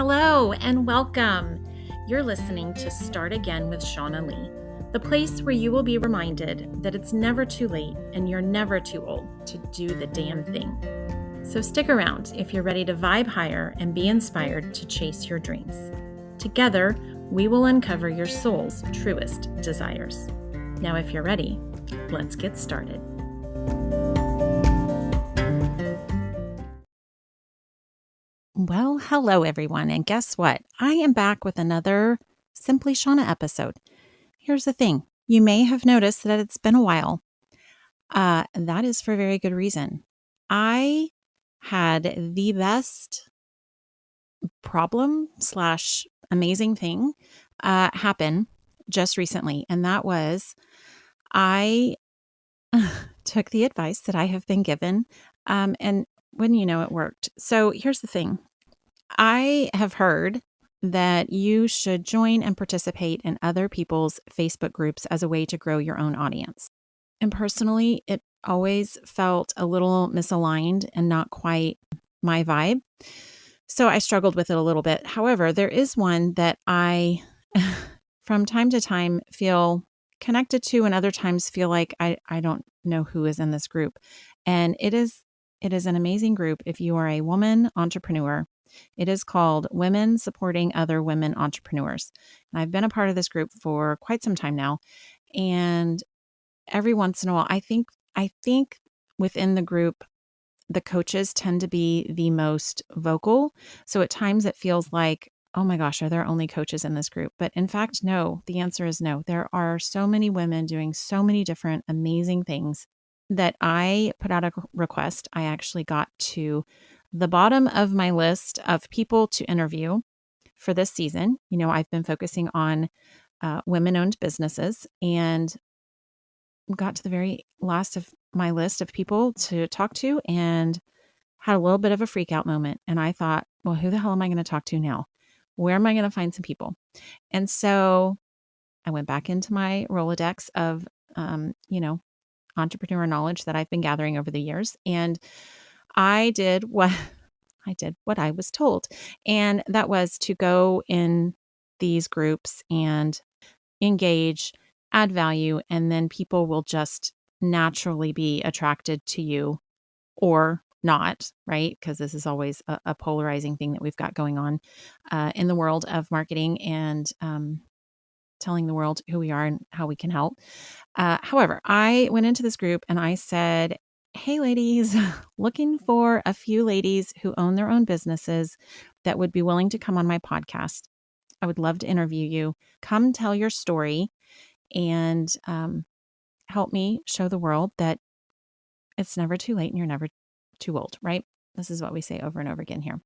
Hello and welcome. You're listening to Start Again with Shaunna Lee, the place where you will be reminded that it's never too late and you're never too old to do the damn thing. So stick around if you're ready to vibe higher and be inspired to chase your dreams. Together, we will uncover your soul's truest desires. Now, if you're ready, let's get started. Well, hello everyone, and guess what? I am back with another Simply Shaunna episode. Here's the thing. You may have noticed that it's been a while. That is for very good reason. I had the best problem / amazing thing happen just recently, and that was I took the advice that I have been given, and wouldn't you know, it worked. So here's the thing. I have heard that you should join and participate in other people's Facebook groups as a way to grow your own audience. And personally, it always felt a little misaligned and not quite my vibe. So I struggled with it a little bit. However, there is one that I, from time to time, feel connected to, and other times feel like I don't know who is in this group. And it is an amazing group if you are a woman entrepreneur. It is called Women Supporting Other Women Entrepreneurs. And I've been a part of this group for quite some time now. And every once in a while, I think within the group, the coaches tend to be the most vocal. So at times it feels like, oh my gosh, are there only coaches in this group? But in fact, no, the answer is no. There are so many women doing so many different amazing things that I put out a request. I actually got to the bottom of my list of people to interview for this season. You know, I've been focusing on women-owned businesses and got to the very last of my list of people to talk to and had a little bit of a freak out moment. And I thought, well, who the hell am I going to talk to now? Where am I going to find some people? And so I went back into my Rolodex of, entrepreneur knowledge that I've been gathering over the years. And I did what I was told. And that was to go in these groups and engage, add value, and then people will just naturally be attracted to you or not, right? Because this is always a polarizing thing that we've got going on in the world of marketing and telling the world who we are and how we can help. However, I went into this group and I said, hey, ladies, looking for a few ladies who own their own businesses that would be willing to come on my podcast. I would love to interview you. Come tell your story and help me show the world that it's never too late and you're never too old, right? This is what we say over and over again here.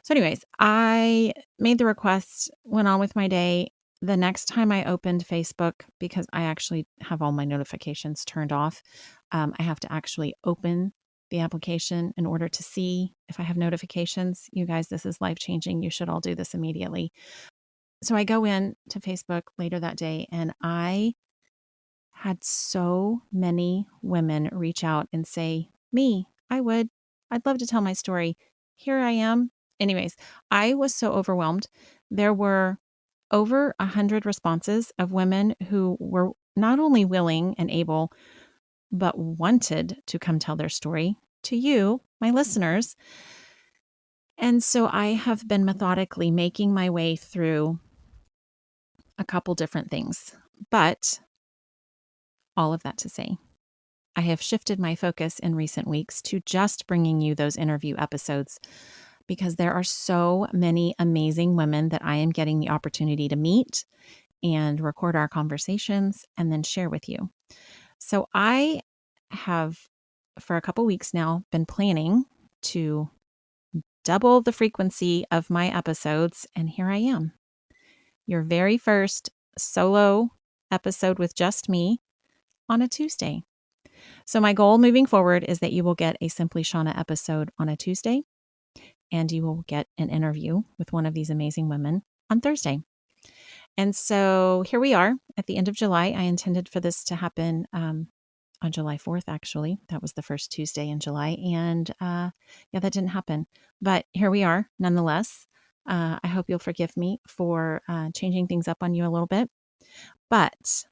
So anyways, I made the request, went on with my day. The next time I opened Facebook, because I actually have all my notifications turned off, I have to actually open the application in order to see if I have notifications. You guys, this is life-changing. You should all do this immediately. So I go in to Facebook later that day, and I had so many women reach out and say, I'd love to tell my story. Here I am. Anyways, I was so overwhelmed. There were over 100 responses of women who were not only willing and able, but wanted to come tell their story to you, my listeners. And so I have been methodically making my way through a couple different things, but all of that to say, I have shifted my focus in recent weeks to just bringing you those interview episodes because there are so many amazing women that I am getting the opportunity to meet and record our conversations and then share with you. So I have, for a couple weeks now, been planning to double the frequency of my episodes, and here I am. Your very first solo episode with just me on a Tuesday. So my goal moving forward is that you will get a Simply Shaunna episode on a Tuesday, and you will get an interview with one of these amazing women on Thursday. And so here we are at the end of July. I intended for this to happen on July 4th, actually. That was the first Tuesday in July. And that didn't happen. But here we are, nonetheless. I hope you'll forgive me for changing things up on you a little bit. But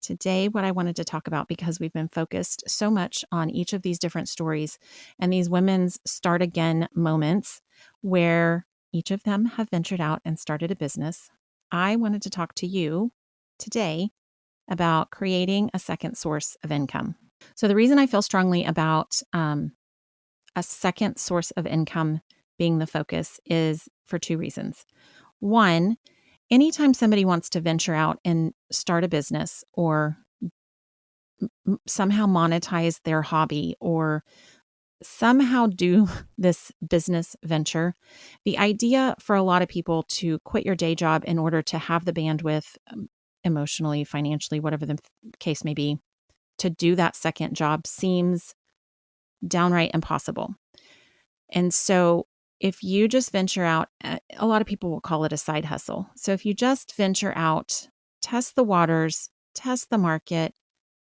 today, what I wanted to talk about, because we've been focused so much on each of these different stories and these women's start again moments where each of them have ventured out and started a business, I wanted to talk to you today about creating a second source of income. So, the reason I feel strongly about a second source of income being the focus is for two reasons. One, anytime somebody wants to venture out and start a business or somehow monetize their hobby or somehow do this business venture, the idea for a lot of people to quit your day job in order to have the bandwidth, emotionally, financially, whatever the case may be, to do that second job seems downright impossible. And so if you just venture out, a lot of people will call it a side hustle. So if you just venture out, test the waters, test the market,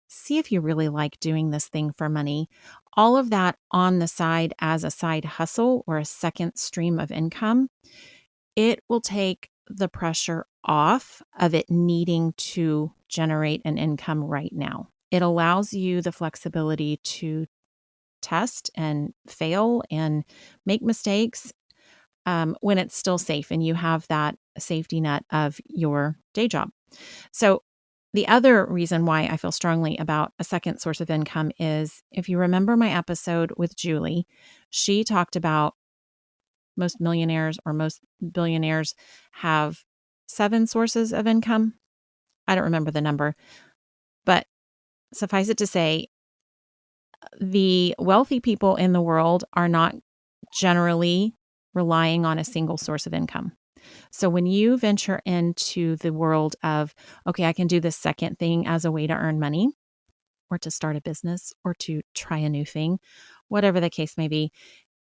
see if you really like doing this thing for money, all of that on the side as a side hustle or a second stream of income, it will take the pressure off of it needing to generate an income right now. It allows you the flexibility to test and fail and make mistakes when it's still safe and you have that safety net of your day job. So, the other reason why I feel strongly about a second source of income is if you remember my episode with Julie, she talked about most millionaires or most billionaires have 7 sources of income. I don't remember the number, but suffice it to say, the wealthy people in the world are not generally relying on a single source of income. So when you venture into the world of, okay, I can do this second thing as a way to earn money or to start a business or to try a new thing, whatever the case may be,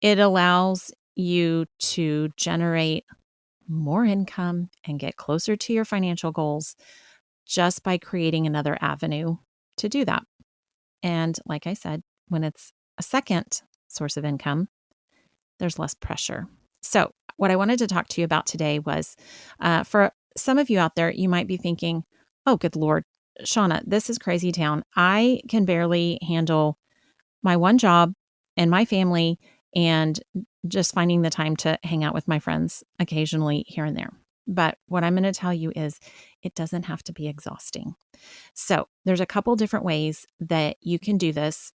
it allows you to generate more income and get closer to your financial goals just by creating another avenue to do that. And like I said, when it's a second source of income, there's less pressure. So, what I wanted to talk to you about today was for some of you out there, you might be thinking, oh, good Lord, Shauna, this is crazy town. I can barely handle my one job and my family and just finding the time to hang out with my friends occasionally here and there. But what I'm going to tell you is it doesn't have to be exhausting. So, there's a couple different ways that you can do this.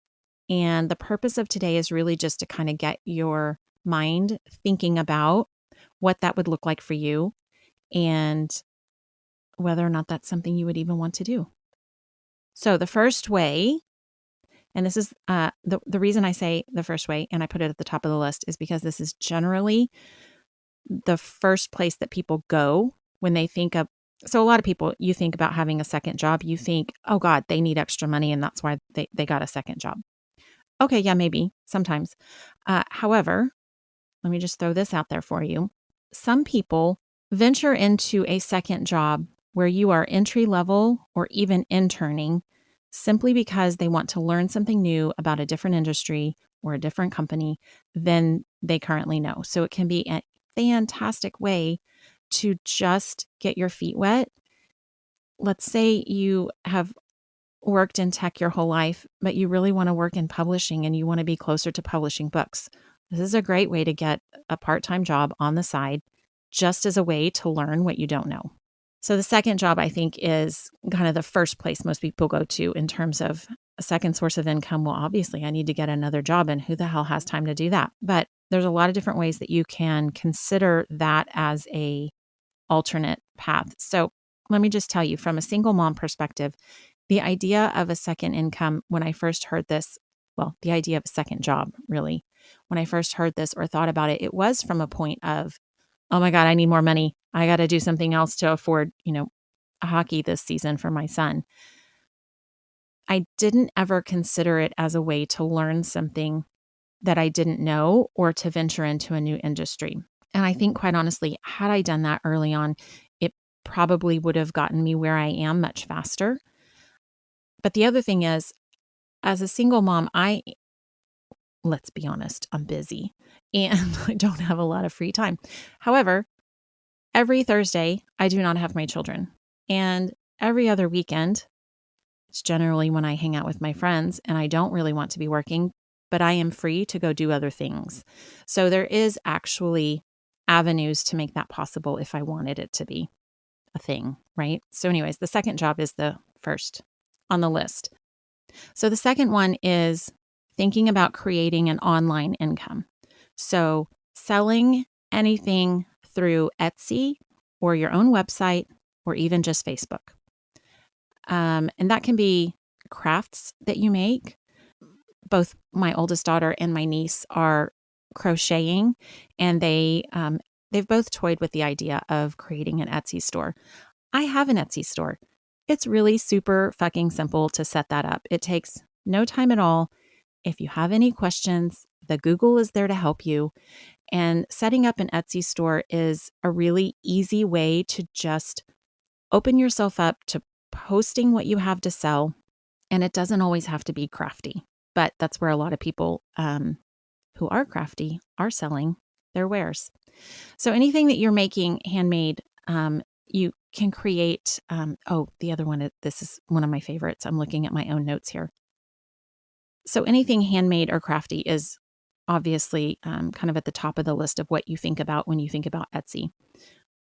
And the purpose of today is really just to kind of get your mind thinking about what that would look like for you and whether or not that's something you would even want to do. So the first way, and this is the reason I say the first way, and I put it at the top of the list, is because this is generally the first place that people go when they think of. So a lot of people, you think about having a second job, you think, oh God, they need extra money and that's why they got a second job. Okay, yeah, maybe sometimes. However, let me just throw this out there for you. Some people venture into a second job where you are entry level or even interning simply because they want to learn something new about a different industry or a different company than they currently know. So it can be a fantastic way to just get your feet wet. Let's say you have worked in tech your whole life, but you really want to work in publishing and you want to be closer to publishing books. This is a great way to get a part-time job on the side, just as a way to learn what you don't know. So the second job, I think, is kind of the first place most people go to in terms of a second source of income. Well, obviously, I need to get another job, and who the hell has time to do that? But there's a lot of different ways that you can consider that as a alternate path. So let me just tell you, from a single mom perspective, the idea of a second income, when I first heard this, well, the idea of a second job, really, when I first heard this or thought about it, it was from a point of, oh my God, I need more money. I got to do something else to afford, hockey this season for my son. I didn't ever consider it as a way to learn something that I didn't know or to venture into a new industry. And I think, quite honestly, had I done that early on, it probably would have gotten me where I am much faster. But the other thing is, as a single mom, I let's be honest, I'm busy and I don't have a lot of free time. However, every Thursday, I do not have my children. And every other weekend, it's generally when I hang out with my friends and I don't really want to be working, but I am free to go do other things. So there is actually avenues to make that possible if I wanted it to be a thing, right? So, anyways, the second job is the first on the list. So, the second one is thinking about creating an online income. So, selling anything through Etsy or your own website or even just Facebook. And that can be crafts that you make. Both my oldest daughter and my niece are crocheting, and they've both toyed with the idea of creating an Etsy store. I have an Etsy store. It's really super fucking simple to set that up. It takes no time at all. If you have any questions, the Google is there to help you. And setting up an Etsy store is a really easy way to just open yourself up to posting what you have to sell. And it doesn't always have to be crafty, but that's where a lot of people who are crafty are selling their wares. So anything that you're making handmade, you can create. The other one, this is one of my favorites. I'm looking at my own notes here. So anything handmade or crafty is obviously kind of at the top of the list of what you think about when you think about Etsy.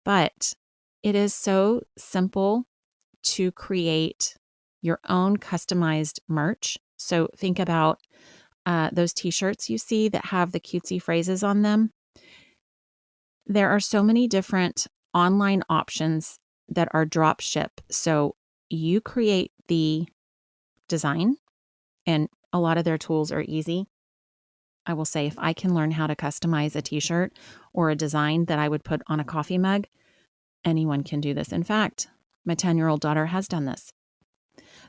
But it is so simple to create your own customized merch. So think about those t-shirts you see that have the cutesy phrases on them. There are so many different online options that are drop ship. So you create the design, and a lot of their tools are easy. I will say if I can learn how to customize a t-shirt or a design that I would put on a coffee mug, anyone can do this. In fact, my 10-year-old daughter has done this.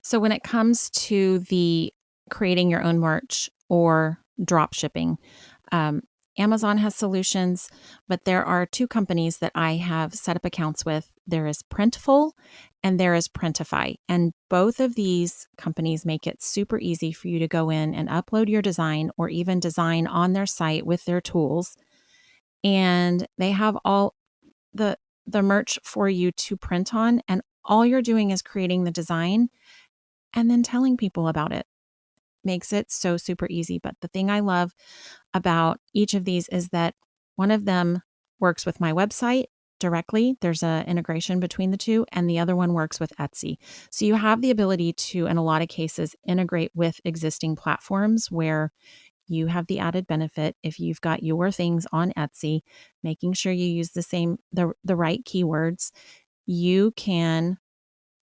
So when it comes to the creating your own merch or drop shipping, Amazon has solutions, but there are two companies that I have set up accounts with. There is Printful and there is Printify. And both of these companies make it super easy for you to go in and upload your design or even design on their site with their tools. And they have all the merch for you to print on. And all you're doing is creating the design and then telling people about it. Makes it so super easy. But the thing I love about each of these is that one of them works with my website directly. There's an integration between the two, and the other one works with Etsy. So you have the ability to, in a lot of cases, integrate with existing platforms where you have the added benefit if you've got your things on Etsy, making sure you use the right keywords. You can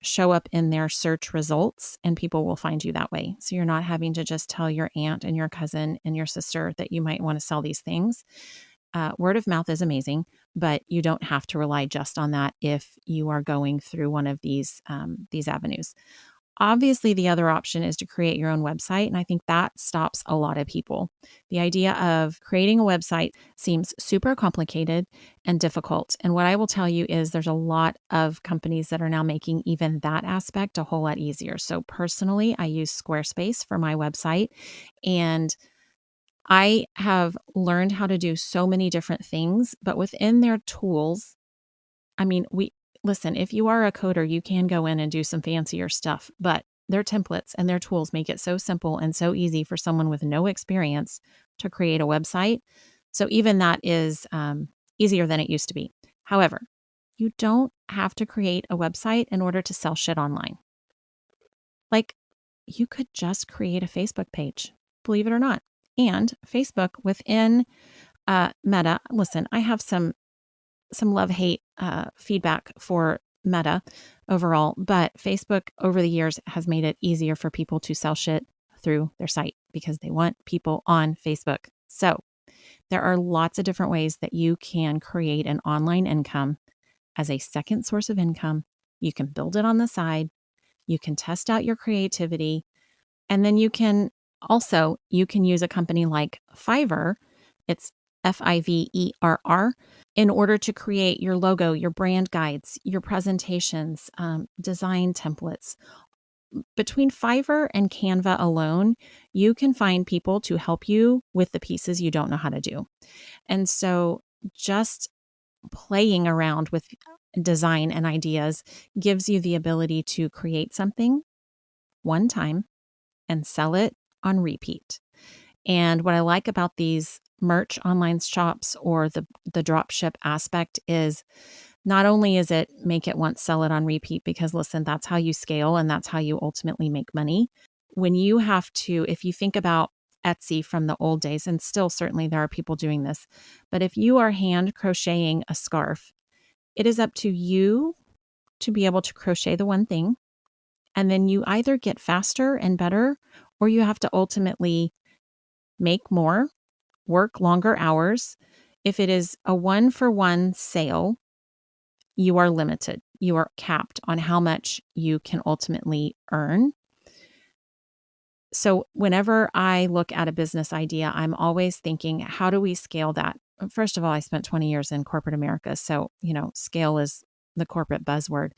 show up in their search results and people will find you that way. So you're not having to just tell your aunt and your cousin and your sister that you might want to sell these things. Word of mouth is amazing, but you don't have to rely just on that if you are going through one of these avenues. Obviously, the other option is to create your own website, and I think that stops a lot of people. The idea of creating a website seems super complicated and difficult. And what I will tell you is there's a lot of companies that are now making even that aspect a whole lot easier. So personally, I use Squarespace for my website, and I have learned how to do so many different things, but within their tools, I mean, listen, if you are a coder, you can go in and do some fancier stuff, but their templates and their tools make it so simple and so easy for someone with no experience to create a website. So even that is easier than it used to be. However, you don't have to create a website in order to sell shit online. Like, you could just create a Facebook page, believe it or not. And Facebook within Meta, listen, I have some love-hate feedback for Meta overall, but Facebook over the years has made it easier for people to sell shit through their site because they want people on Facebook. So there are lots of different ways that you can create an online income as a second source of income. You can build it on the side. You can test out your creativity. And then you can use a company like Fiverr. It's Fiverr in order to create your logo, your brand guides, your presentations, design templates, between Fiverr and Canva alone, you can find people to help you with the pieces you don't know how to do. And so just playing around with design and ideas gives you the ability to create something one time and sell it on repeat. And what I like about these merch online shops or the drop ship aspect is not only is it make it once, sell it on repeat, because listen, that's how you scale and that's how you ultimately make money. When you have to, if you think about Etsy from the old days, and still certainly there are people doing this, but if you are hand crocheting a scarf, it is up to you to be able to crochet the one thing. And then you either get faster and better, or you have to ultimately make more, work longer hours. If it is a 1-for-1 sale, you are limited. You are capped on how much you can ultimately earn. So whenever I look at a business idea, I'm always thinking, how do we scale that? First of all, I spent 20 years in corporate America. So, scale is the corporate buzzword,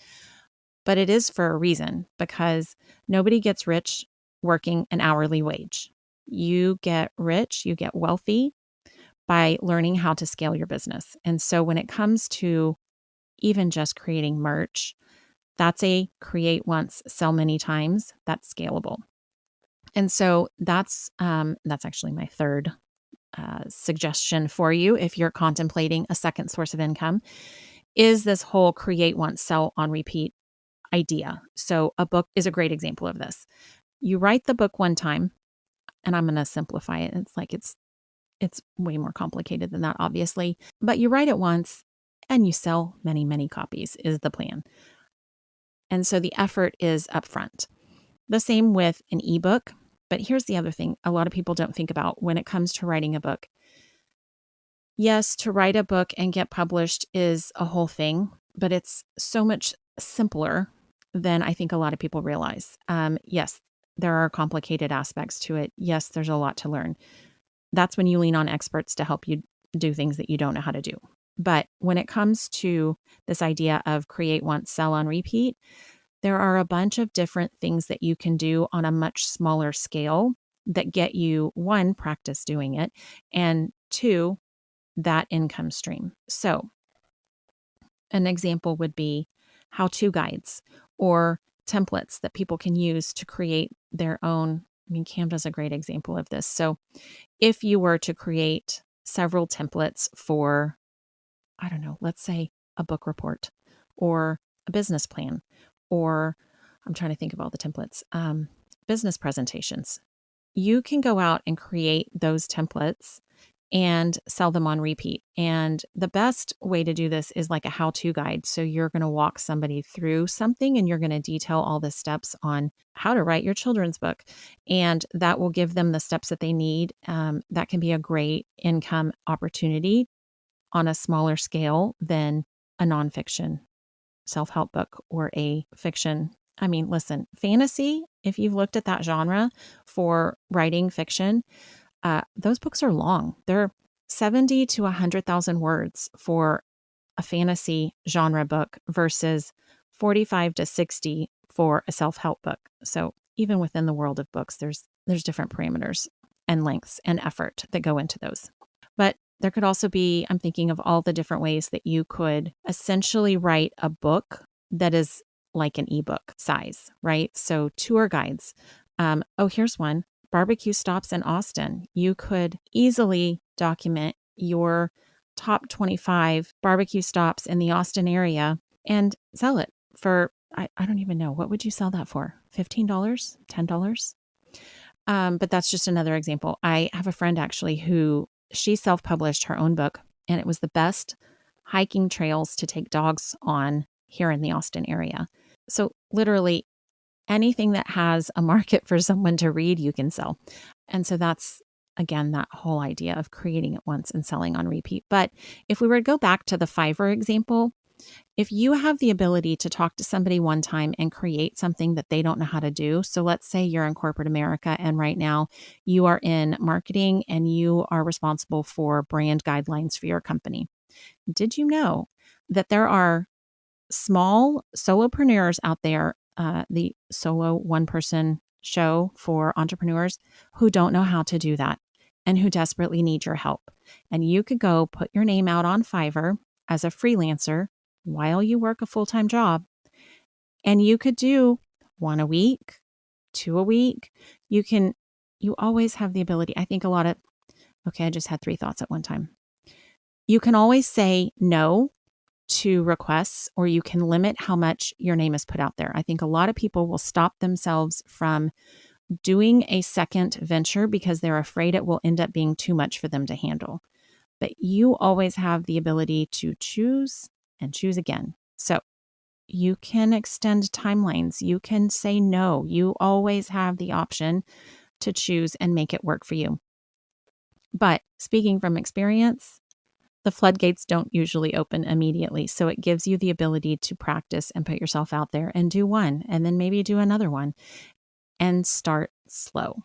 but it is for a reason, because nobody gets rich working an hourly wage. You get rich, you get wealthy by learning how to scale your business. And so when it comes to even just creating merch, that's a create once, sell many times. That's scalable. And so that's actually my third suggestion for you if you're contemplating a second source of income, is this whole create once, sell on repeat idea. So a book is a great example of this. You write the book one time, and I'm going to simplify it. It's way more complicated than that, obviously, but you write it once and you sell many, many copies is the plan. And so the effort is upfront. The same with an ebook. But here's the other thing a lot of people don't think about when it comes to writing a book. Yes, to write a book and get published is a whole thing, but it's so much simpler than I think a lot of people realize. Yes, there are complicated aspects to it. Yes, there's a lot to learn. That's when you lean on experts to help you do things that you don't know how to do. But when it comes to this idea of create once, sell on repeat, there are a bunch of different things that you can do on a much smaller scale that get you, one, practice doing it, and two, that income stream. So an example would be how-to guides or templates that people can use to create their own. Canva is a great example of this. So if you were to create several templates for, I don't know, let's say a book report or a business plan, or I'm trying to think of all the templates, business presentations, you can go out and create those templates and sell them on repeat. And the best way to do this is like a how-to guide. So you're going to walk somebody through something and you're going to detail all the steps on how to write your children's book. And that will give them the steps that they need. That can be a great income opportunity on a smaller scale than a nonfiction self-help book or a fiction. Listen, fantasy, if you've looked at that genre for writing fiction, those books are long. They're 70 to 100,000 words for a fantasy genre book versus 45 to 60 for a self-help book. So even within the world of books, there's different parameters and lengths and effort that go into those. But there could also be, I'm thinking of all the different ways that you could essentially write a book that is like an ebook size, right? So tour guides. Here's one. Barbecue stops in Austin. You could easily document your top 25 barbecue stops in the Austin area and sell it for, I don't even know. What would you sell that for? $15? $10? But that's just another example. I have a friend actually who she self-published her own book, and it was the best hiking trails to take dogs on here in the Austin area. So literally anything that has a market for someone to read, you can sell. And so that's, again, that whole idea of creating it once and selling on repeat. But if we were to go back to the Fiverr example, if you have the ability to talk to somebody one time and create something that they don't know how to do, so let's say you're in corporate America and right now you are in marketing and you are responsible for brand guidelines for your company. Did you know that there are small solopreneurs out there the solo one-person show for entrepreneurs who don't know how to do that and who desperately need your help. And you could go put your name out on Fiverr as a freelancer while you work a full-time job, and you could do one a week, two a week. You always have the ability. I think I just had three thoughts at one time. You can always say no to requests, or you can limit how much your name is put out there. I think a lot of people will stop themselves from doing a second venture because they're afraid it will end up being too much for them to handle. But you always have the ability to choose and choose again. So you can extend timelines. You can say no. You always have the option to choose and make it work for you. But speaking from experience, the floodgates don't usually open immediately. So it gives you the ability to practice and put yourself out there and do one, and then maybe do another one, and start slow.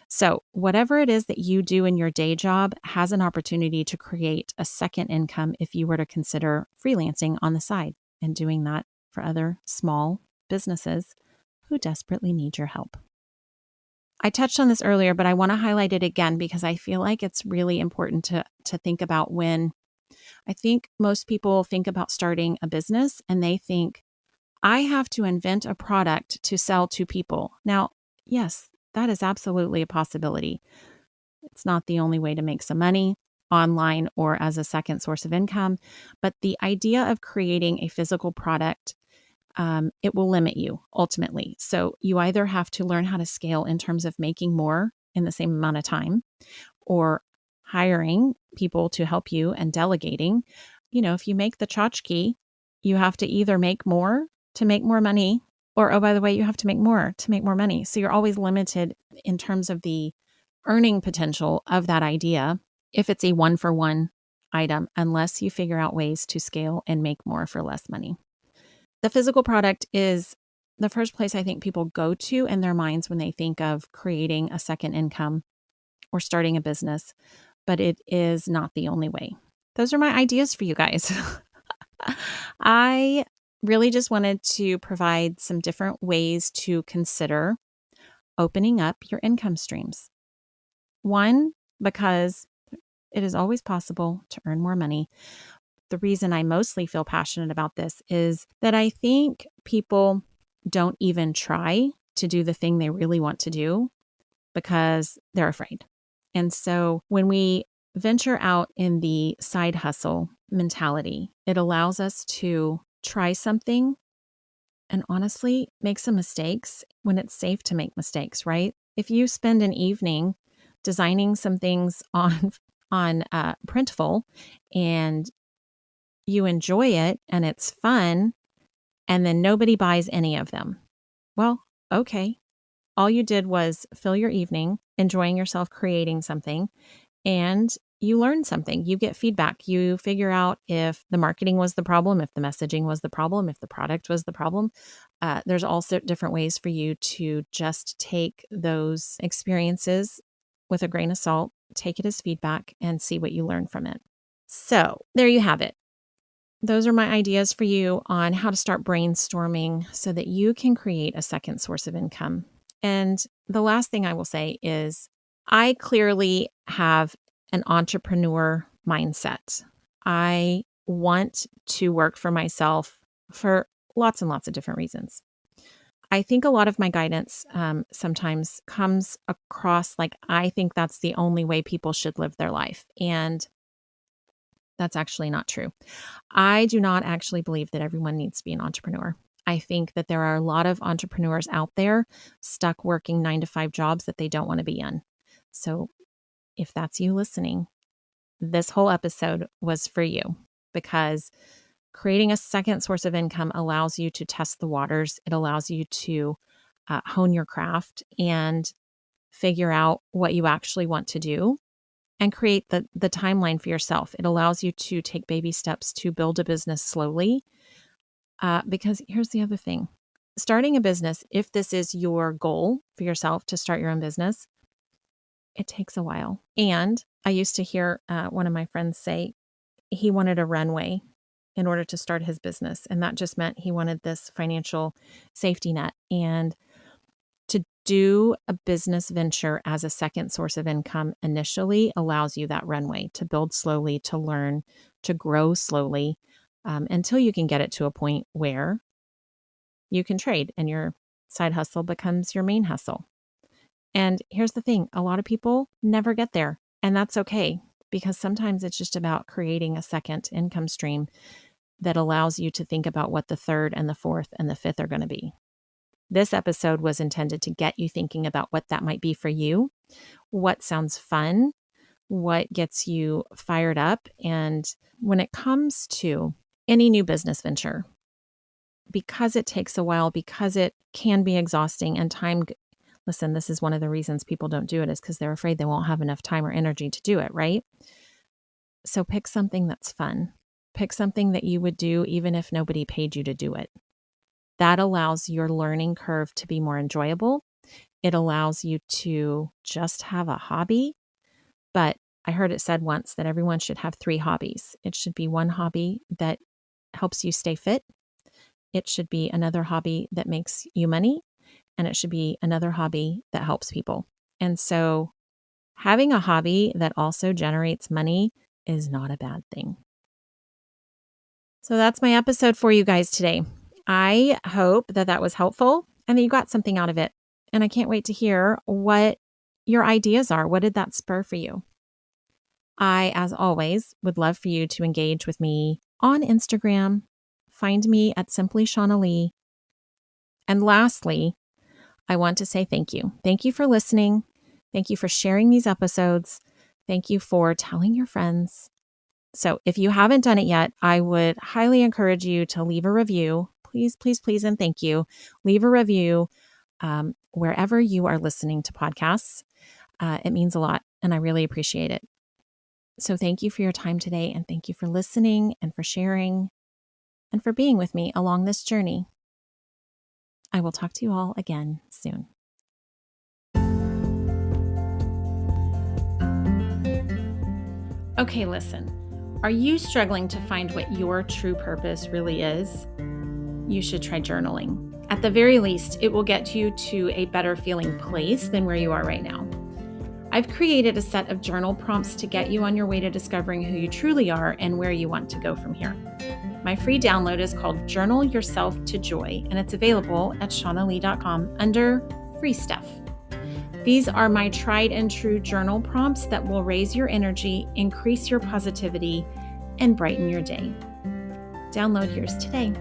So whatever it is that you do in your day job has an opportunity to create a second income if you were to consider freelancing on the side and doing that for other small businesses who desperately need your help. I touched on this earlier, but I want to highlight it again because I feel like it's really important to think about when I think most people think about starting a business and they think, I have to invent a product to sell to people. Now, yes, that is absolutely a possibility. It's not the only way to make some money online or as a second source of income, but the idea of creating a physical product, it will limit you ultimately. So you either have to learn how to scale in terms of making more in the same amount of time, or hiring people to help you and delegating. If you make the tchotchke, you have to either make more to make more money, or, oh, by the way, you have to make more to make more money. So you're always limited in terms of the earning potential of that idea if it's a one-for-one item, unless you figure out ways to scale and make more for less money. The physical product is the first place I think people go to in their minds when they think of creating a second income or starting a business, but it is not the only way. Those are my ideas for you guys. I really just wanted to provide some different ways to consider opening up your income streams. One, because it is always possible to earn more money. The reason I mostly feel passionate about this is that I think people don't even try to do the thing they really want to do because they're afraid. And so when we venture out in the side hustle mentality, it allows us to try something and honestly make some mistakes when it's safe to make mistakes, right? If you spend an evening designing some things on Printful and you enjoy it and it's fun, and then nobody buys any of them, well, okay. All you did was fill your evening enjoying yourself creating something, and you learn something. You get feedback. You figure out if the marketing was the problem, if the messaging was the problem, if the product was the problem. There's also different ways for you to just take those experiences with a grain of salt, take it as feedback, and see what you learn from it. So there you have it. Those are my ideas for you on how to start brainstorming so that you can create a second source of income. And the last thing I will say is I clearly have an entrepreneur mindset. I want to work for myself for lots and lots of different reasons. I think a lot of my guidance sometimes comes across like I think that's the only way people should live their life. And that's actually not true. I do not actually believe that everyone needs to be an entrepreneur. I think that there are a lot of entrepreneurs out there stuck working 9-to-5 jobs that they don't want to be in. So if that's you listening, this whole episode was for you, because creating a second source of income allows you to test the waters. It allows you to hone your craft and figure out what you actually want to do and create the timeline for yourself. It allows you to take baby steps to build a business slowly. Because here's the other thing. Starting a business, if this is your goal for yourself to start your own business, it takes a while. And I used to hear one of my friends say he wanted a runway in order to start his business. And that just meant he wanted this financial safety net. And to do a business venture as a second source of income initially allows you that runway to build slowly, to learn, to grow slowly, until you can get it to a point where you can trade and your side hustle becomes your main hustle. And here's the thing, a lot of people never get there, and that's okay, because sometimes it's just about creating a second income stream that allows you to think about what the third and the fourth and the fifth are going to be. This episode was intended to get you thinking about what that might be for you, what sounds fun, what gets you fired up. And when it comes to any new business venture, because it takes a while, because it can be exhausting and listen, this is one of the reasons people don't do it, is because they're afraid they won't have enough time or energy to do it, right? So pick something that's fun. Pick something that you would do even if nobody paid you to do it. That allows your learning curve to be more enjoyable. It allows you to just have a hobby. But I heard it said once that everyone should have 3 hobbies. It should be one hobby that helps you stay fit. It should be another hobby that makes you money. And it should be another hobby that helps people. And so having a hobby that also generates money is not a bad thing. So that's my episode for you guys today. I hope that that was helpful and that you got something out of it. And I can't wait to hear what your ideas are. What did that spur for you? I, as always, would love for you to engage with me on Instagram. Find me at SimplyShaunna. And lastly, I want to say thank you. Thank you for listening. Thank you for sharing these episodes. Thank you for telling your friends. So if you haven't done it yet, I would highly encourage you to leave a review. Please, please, please, and thank you. Leave a review wherever you are listening to podcasts. It means a lot, and I really appreciate it. So thank you for your time today, and thank you for listening and for sharing and for being with me along this journey. I will talk to you all again soon. Okay, listen. Are you struggling to find what your true purpose really is? You should try journaling. At the very least, it will get you to a better feeling place than where you are right now. I've created a set of journal prompts to get you on your way to discovering who you truly are and where you want to go from here. My free download is called Journal Yourself to Joy, and it's available at SimplyShaunna.com under Free Stuff. These are my tried and true journal prompts that will raise your energy, increase your positivity, and brighten your day. Download yours today.